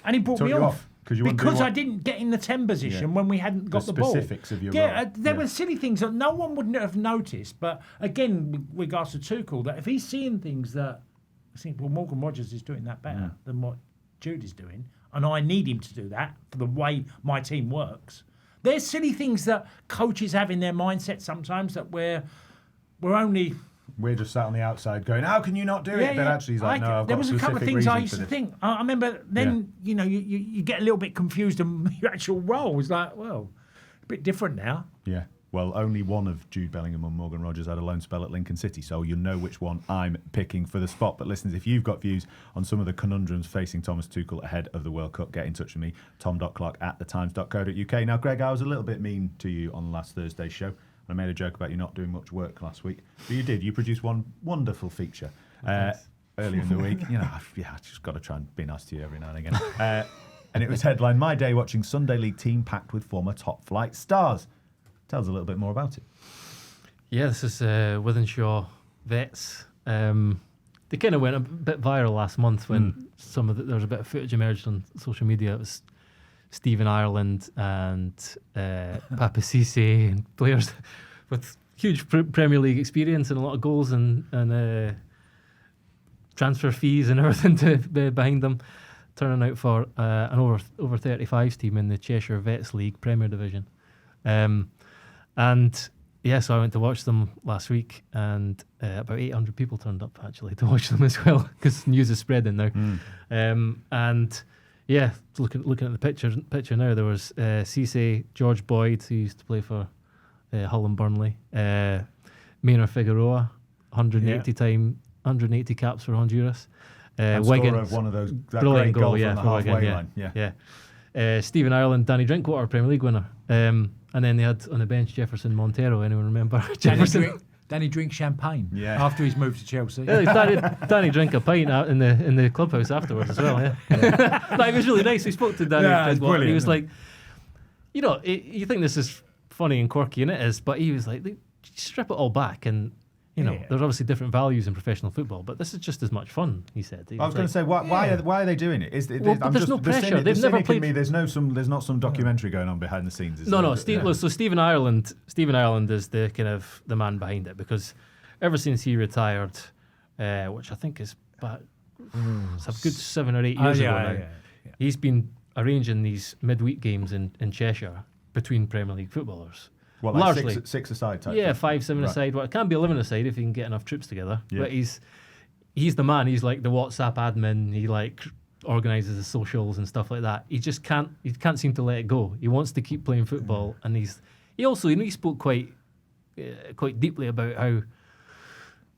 And he brought me off. Because I didn't get in the 10 position when we hadn't got the ball. The specifics of your role. There were silly things that no one would have noticed. But again, with regards to Tuchel, that if he's seeing things that I think, well, Morgan Rodgers is doing that better than what Jude is doing, and I need him to do that for the way my team works. There's silly things that coaches have in their mindset sometimes that we're just sat on the outside going, how can you not do it? But actually he's like, no, I've got a specific reason. There was a couple of things I used to think. I remember then, you get a little bit confused and your actual role was like, well, a bit different now. Yeah. Well, only one of Jude Bellingham and Morgan Rodgers had a loan spell at Lincoln City, so you know which one I'm picking for the spot. But listeners, if you've got views on some of the conundrums facing Thomas Tuchel ahead of the World Cup, get in touch with me, tom.clark@thetimes.co.uk. Now, Greg, I was a little bit mean to you on last Thursday's show. I made a joke about you not doing much work last week, but you did. You produced one wonderful feature earlier in the week. I've just got to try and be nice to you every now and again. And it was headlined, My Day Watching Sunday League Team Packed with Former Top Flight Stars. Tell us a little bit more about it. Yeah, this is Withenshaw Vets. they kind of went a bit viral last month when there was a bit of footage emerged on social media. It was Stephen Ireland and Papa Cisse and players with huge Premier League experience and a lot of goals and transfer fees and everything behind them, turning out for an over 35s team in the Cheshire Vets League Premier Division. And yeah, so I went to watch them last week, and about 800 people turned up actually to watch them as well, because news is spreading now. And yeah, looking at the picture now, there was Cisse, George Boyd, who used to play for Hull and Burnley, Maynard Figueroa, 180 caps for Honduras. Wigan of one of those, that brilliant great goal from the halfway Wigan, line. Stephen Ireland, Danny Drinkwater, Premier League winner. And then they had on the bench Jefferson Montero. Anyone remember? Danny drink champagne Yeah. after he's moved to Chelsea. Yeah, Danny drank a pint out in the clubhouse afterwards as well. Yeah, no, it was really nice. We spoke to Danny. Yeah, it's brilliant, he was like, you think this is funny and quirky, and it is, but he was like, strip it all back, and there's obviously different values in professional football, but this is just as much fun. He said. I was going to say, why are they doing it? There's no pressure. They've never played. There's not some documentary going on behind the scenes. No. So Stephen Ireland is the kind of the man behind it, because ever since he retired, which I think is about it's a good 7 or 8 years ago now, he's been arranging these midweek games in Cheshire between Premier League footballers. Well, largely six aside type. Yeah, thing. 5, 7 aside. Well, it can be 11 aside if you can get enough troops together. Yeah. But he's the man. He's like the WhatsApp admin. He like organises the socials and stuff like that. He just can't seem to let it go. He wants to keep playing football, and he also he spoke quite deeply about how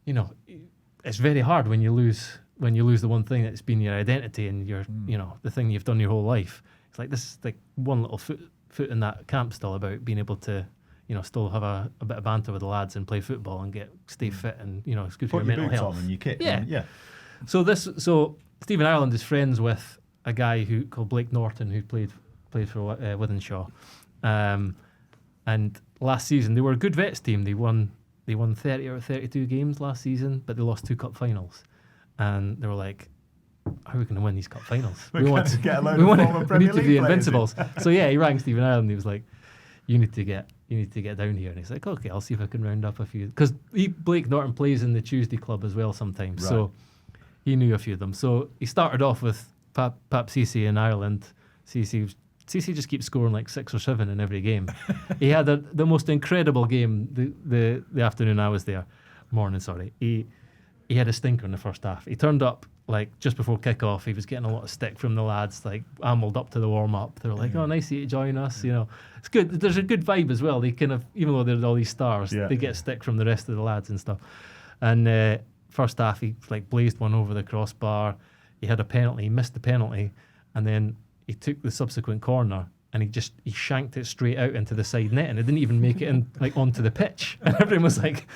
it's very hard when you lose the one thing that's been your identity and your the thing you've done your whole life. It's like this is like one little foot in that camp still about being able to still have a bit of banter with the lads and play football and stay fit, and it's good for your mental health. On and your kit. Yeah. So Stephen Ireland is friends with a guy called Blake Norton, who played for Wythenshawe, and last season they were a good vets team. They won 30 or 32 games last season, but they lost 2 cup finals, and they were like, how are we going to win these cup finals? We want to get a load of former Premier need to League be players invincibles. So yeah, he rang Stephen Ireland. He was like, you need to get down here. And he's like, okay, I'll see if I can round up a few, because Blake Norton plays in the Tuesday club as well sometimes. Right. So he knew a few of them. So he started off with Pap Cisse in Ireland. Cisse just keeps scoring like 6 or 7 in every game. He had the most incredible game the afternoon I was there. Morning, sorry. He had a stinker in the first half. He turned up like just before kick-off. He was getting a lot of stick from the lads, like ambled up to the warm-up. They were like, oh, nice of you to join us. It's good. There's a good vibe as well. They kind of, even though there's all these stars, they get stick from the rest of the lads and stuff. And first half, he like blazed one over the crossbar. He had a penalty. He missed the penalty, and then he took the subsequent corner and he shanked it straight out into the side net, and it didn't even make it in like onto the pitch. And everyone was like,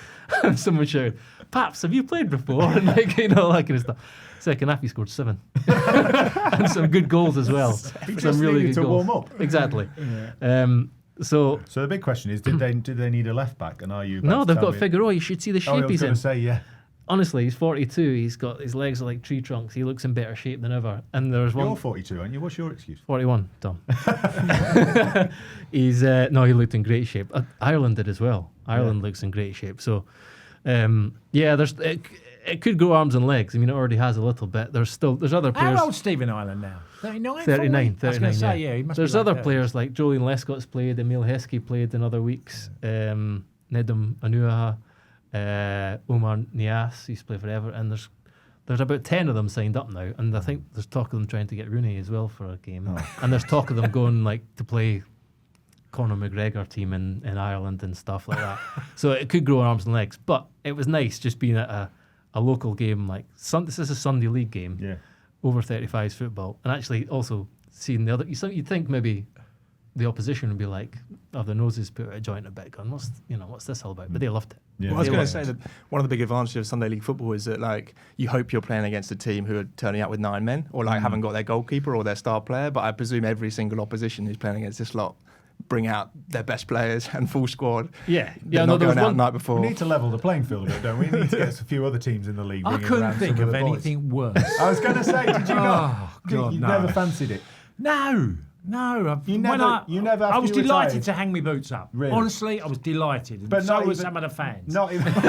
someone shouted, "Paps, have you played before?" And like all that kind of stuff. Second half, he scored 7 and some good goals as well. He just needed to warm up. Exactly. Yeah. So the big question is, did they need a left back? And are you? No, they've got Figueroa. You should see the shape he's in. I was going to say, yeah. Honestly, he's 42. He's got his legs are like tree trunks. He looks in better shape than ever. And there's one. You're 42, aren't you? What's your excuse? 41, Tom. He looked in great shape. Ireland did as well. Ireland looks in great shape. So, it could go arms and legs. I mean, it already has a little bit. There's other players. How old's Stephen Ireland now? 39? 39. I was going to say, he must There's be other like players like Julian Lescott's played, Emil Heskey played in other weeks, Nedum Anuaha, Omar Nias, he's played for Everton. There's about 10 of them signed up now, and I think there's talk of them trying to get Rooney as well for a game. And there's talk of them going like to play Conor McGregor team in Ireland and stuff like that. So it could grow arms and legs, but it was nice just being at a local game like this is a Sunday league game, over 35s football, and actually also seeing the other. You'd think maybe the opposition would be like, their noses put out a joint a bit, going, what's this all about? But they loved it. Yeah. Well, I was going to say that one of the big advantages of Sunday League football is that like you hope you're playing against a team who are turning up with 9 men, or like haven't got their goalkeeper or their star player. But I presume every single opposition who's playing against this lot bring out their best players and full squad. Yeah. They're not going out the night before. We need to level the playing field a bit, don't we? We need to get a few other teams in the league. I bringing couldn't around think some of the boys. anything worse. I was going to say, did you not? Oh, God, you no. never fancied it. No. You never. I was after you delighted retired- to hang my boots up. Really? Honestly, I was delighted. But And so not were even- some of the fans. Not even. not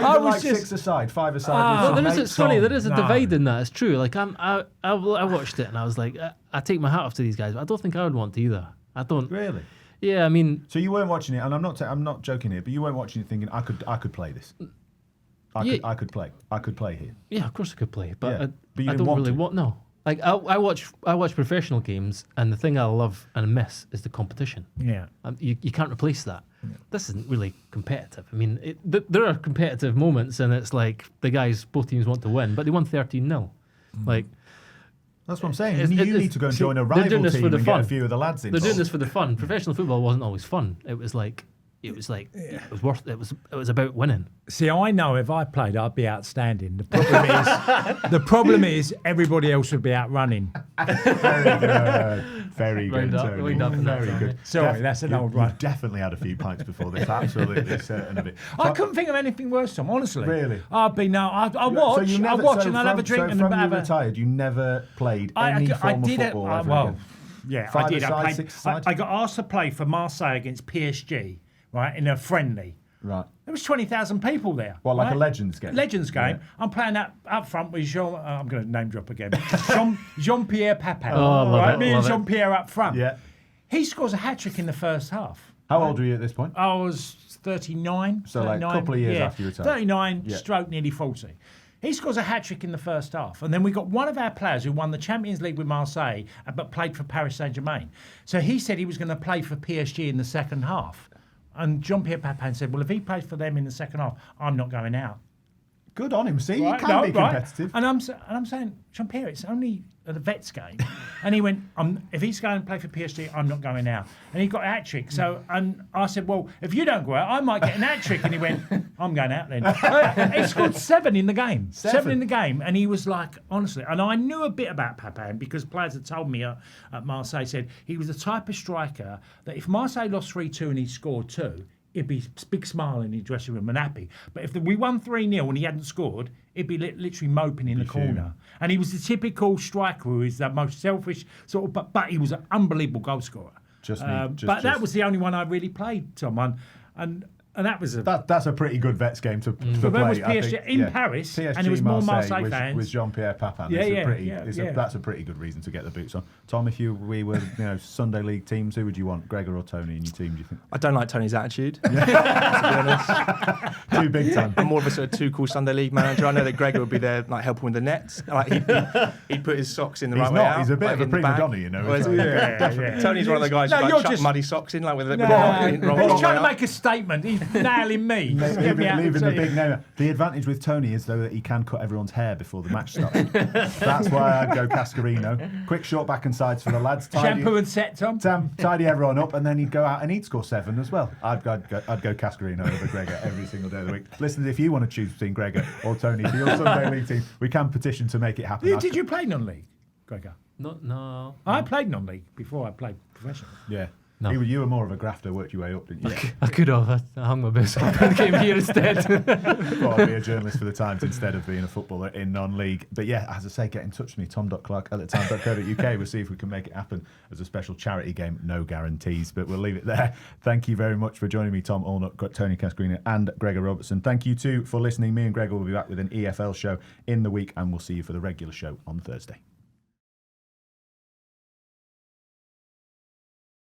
I even was like just- 6 aside, 5 aside. Well, with there some is, mates Sonny, on. there is a No. divide in that. It's true. Like I watched it and I was like, I take my hat off to these guys, but I don't think I would want to either. I don't. Really? Yeah, I mean, So you weren't watching it, and I'm not joking here, but you weren't watching it thinking I could play this. Yeah. I could play here. yeah, of course I could play, but Yeah, I, but you I didn't don't want really to. want. No, like I watch professional games, and the thing I love and miss is the competition. Yeah. You can't replace that. This isn't really competitive. I mean, there are competitive moments, and it's like both teams want to win, but they won 13-0. Like, That's what I'm saying. It's- you it's- need to go and see, join a they're doing rival this team for the and get a fun. few of the lads in. they're doing this for the fun. Professional football wasn't always fun. It was about winning. See, I know if I played, I'd be outstanding. The problem is everybody else would be outrunning. Very good, Round up, Tony. round up in that Very time, good. Sorry, that's an old You've one. definitely had a few pints before this. Absolutely certain of it. I couldn't think of anything worse, Tom. Honestly, Really? I'd be I'll watch. So you never, I'll watch so and I'll have a drink so and from have you a. retired, you never played any form of football ever well, again? yeah, Five I did. aside, I played. six aside? I got asked to play for Marseille against PSG, right, in a friendly. Right. There was 20,000 people there. Well, like right? a Legends game. Legends game. Yeah. I'm playing up front with Jean. I'm going to name drop again. Jean-Pierre Papin. Oh, love right, it, me and love it. Jean-Pierre up front. Yeah. He scores a hat trick in the first half. How old were you at this point? I was 39. So, like, a 39, couple of years yeah, after you retired. 39, Yeah. stroke nearly 40. He scores a hat trick in the first half. And then we got one of our players who won the Champions League with Marseille, but played for Paris Saint-Germain. So he said he was going to play for PSG in the second half. And Jean-Pierre Papin said, well, if he plays for them in the second half, I'm not going out. Good on him. See, Right? you can be Right? competitive. And I'm saying, Jean-Pierre, it's only a Vets game. And he went, if he's going to play for PSG, I'm not going out. And he got a hat-trick. So, and I said, well, if you don't go out, I might get an hat-trick. And he went, I'm going out then. He scored 7 in the game. Seven in the game. And he was like, honestly, and I knew a bit about Papin because players had told me at Marseille, said he was the type of striker that if Marseille lost 3-2 and he scored 2, it'd be big smile in his dressing room and happy. But if we won 3-0 and he hadn't scored, he'd be literally moping in the corner. And he was the typical striker who is the most selfish sort of, but he was an unbelievable goal scorer. That was the only one I really played, Tom. And that was That's a pretty good Vets game to play. But when was I PSG think. in Yeah. Paris, PSG, and it was more Marseille Marseille fans. with Jean-Pierre Papin. Yeah, That's a pretty good reason to get the boots on. Tom, if we were Sunday League teams, who would you want, Gregor or Tony in your team? Do you think? I don't like Tony's attitude. To be honest, Too big time. I'm more of a sort of too cool Sunday League manager. I know that Gregor would be there, like helping with the nets. Like he'd put his socks in the He's right way not. out. He's a bit like of a in the prima back. donna, you know. Whereas- It's like- Yeah. Tony's one of the guys No, who you're like chuck just- muddy socks in, like with the No, wrong he's way trying to out. make a statement. He's nailing me. Leaving the big name. The advantage with Tony is though that he can cut everyone's hair before the match starts. That's why I'd go Cascarino. Quick short back and sides for the lads. Shampoo and set, Tom. Tidy everyone up, and then he'd go out and he'd score 7 as well. I'd go Cascarino over Gregor every single day of the week. Listen, if you want to choose between Gregor or Tony for your Sunday League team, we can petition to make it happen. Did you play non-league, Gregor? No. I played non-league before I played professional. Yeah. No. You were more of a grafter, worked your way up, didn't you? I could have. I hung my boots up and came here instead. Thought I'd be a journalist for the Times instead of being a footballer in non-league. But yeah, as I say, get in touch with me, tom.clark@thetimes.co.uk. We'll see if we can make it happen as a special charity game. No guarantees, but we'll leave it there. Thank you very much for joining me, Tom Allnutt, Tony Cascarino and Gregor Robertson. Thank you too for listening. Me and Gregor will be back with an EFL show in the week, and we'll see you for the regular show on Thursday.